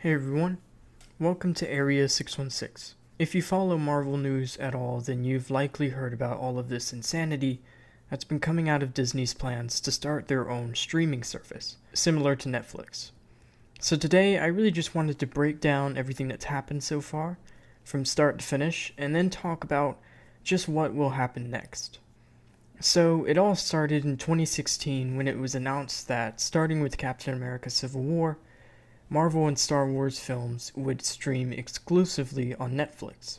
Hey everyone, welcome to Area 616. If you follow Marvel news at all, then you've likely heard about all of this insanity that's been coming out of Disney's plans to start their own streaming service, similar to Netflix. So today, I really just wanted to break down everything that's happened so far, from start to finish, and then talk about just what will happen next. So, it all started in 2016 when it was announced that, starting with Captain America Civil War, Marvel and Star Wars films would stream exclusively on Netflix.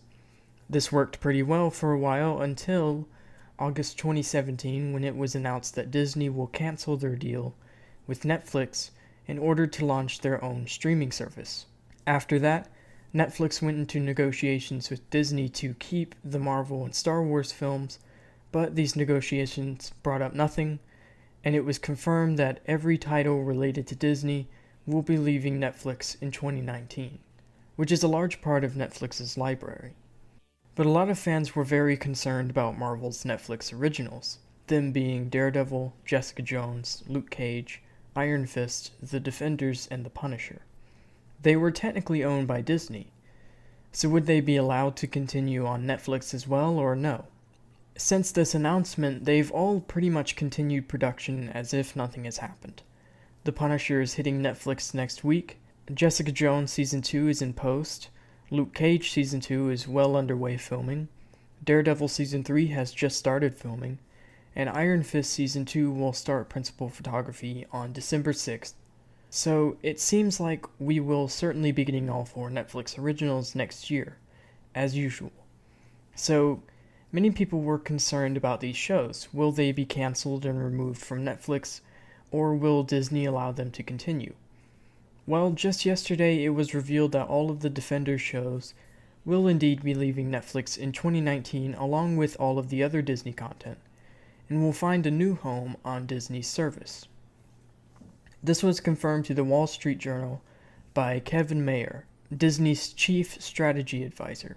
This worked pretty well for a while until August 2017 when it was announced that Disney will cancel their deal with Netflix in order to launch their own streaming service. After that, Netflix went into negotiations with Disney to keep the Marvel and Star Wars films, but these negotiations brought up nothing, and it was confirmed that every title related to Disney will be leaving Netflix in 2019, which is a large part of Netflix's library. But a lot of fans were very concerned about Marvel's Netflix originals, them being Daredevil, Jessica Jones, Luke Cage, Iron Fist, The Defenders, and The Punisher. They were technically owned by Disney, so would they be allowed to continue on Netflix as well or no? Since this announcement, they've all pretty much continued production as if nothing has happened. The Punisher is hitting Netflix next week, Jessica Jones Season 2 is in post, Luke Cage Season 2 is well underway filming, Daredevil Season 3 has just started filming, and Iron Fist Season 2 will start principal photography on December 6th. So it seems like we will certainly be getting all 4 Netflix originals next year, as usual. So many people were concerned about these shows. Will they be cancelled and removed from Netflix, or will Disney allow them to continue? Well, just yesterday it was revealed that all of the Defenders shows will indeed be leaving Netflix in 2019 along with all of the other Disney content, and will find a new home on Disney's service. This was confirmed to the Wall Street Journal by Kevin Mayer, Disney's chief strategy advisor.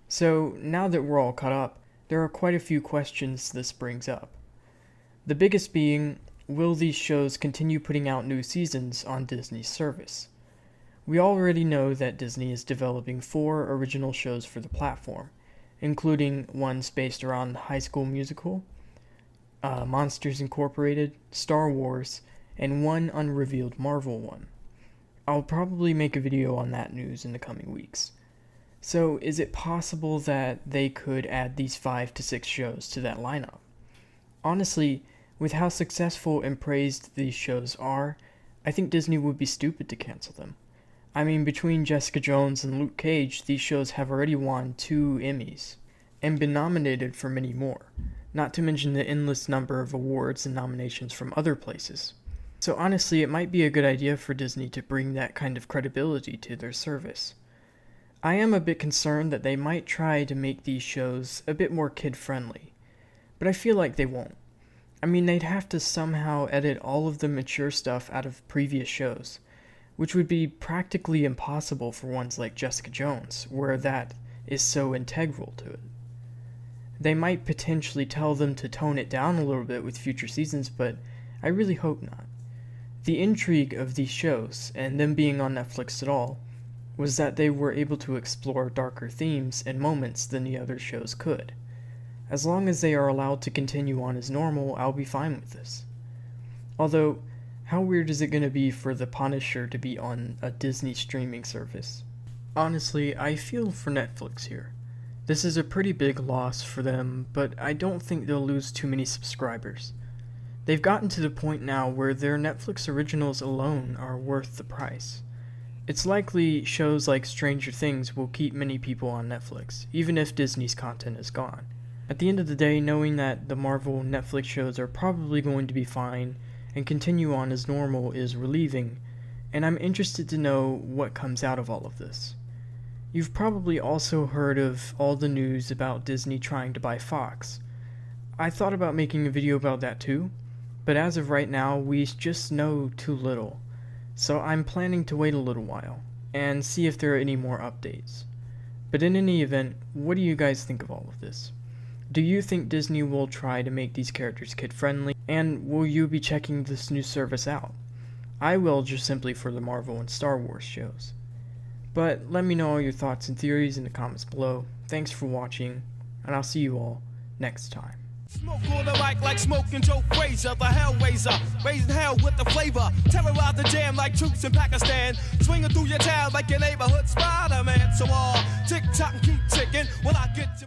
So now that we're all caught up, there are quite a few questions this brings up. The biggest being, will these shows continue putting out new seasons on Disney's service? We already know that Disney is developing 4 original shows for the platform, including ones based around High School Musical, Monsters Incorporated, Star Wars, and one unrevealed Marvel one. I'll probably make a video on that news in the coming weeks. So is it possible that they could add these 5 to 6 shows to that lineup? Honestly, with how successful and praised these shows are, I think Disney would be stupid to cancel them. I mean, between Jessica Jones and Luke Cage, these shows have already won 2 Emmys, and been nominated for many more, not to mention the endless number of awards and nominations from other places. So honestly, it might be a good idea for Disney to bring that kind of credibility to their service. I am a bit concerned that they might try to make these shows a bit more kid-friendly, but I feel like they won't. I mean, they'd have to somehow edit all of the mature stuff out of previous shows, which would be practically impossible for ones like Jessica Jones, where that is so integral to it. They might potentially tell them to tone it down a little bit with future seasons, but I really hope not. The intrigue of these shows, and them being on Netflix at all, was that they were able to explore darker themes and moments than the other shows could. As long as they are allowed to continue on as normal, I'll be fine with this. Although, how weird is it going to be for The Punisher to be on a Disney streaming service? Honestly, I feel for Netflix here. This is a pretty big loss for them, but I don't think they'll lose too many subscribers. They've gotten to the point now where their Netflix originals alone are worth the price. It's likely shows like Stranger Things will keep many people on Netflix, even if Disney's content is gone. At the end of the day, knowing that the Marvel Netflix shows are probably going to be fine and continue on as normal is relieving, and I'm interested to know what comes out of all of this. You've probably also heard of all the news about Disney trying to buy Fox. I thought about making a video about that too, but as of right now, we just know too little, so I'm planning to wait a little while and see if there are any more updates. But in any event, what do you guys think of all of this? Do you think Disney will try to make these characters kid-friendly, and will you be checking this new service out? I will, just simply for the Marvel and Star Wars shows. But let me know all your thoughts and theories in the comments below. Thanks for watching, and I'll see you all next time. Smoke on the mic like smoking Joe Frazier, the Hellraiser, raising hell with the flavor, terrorize the jam like troops in Pakistan, swinging through your town like your neighborhood Spider-Man. So tick tock and keep ticking, when I get to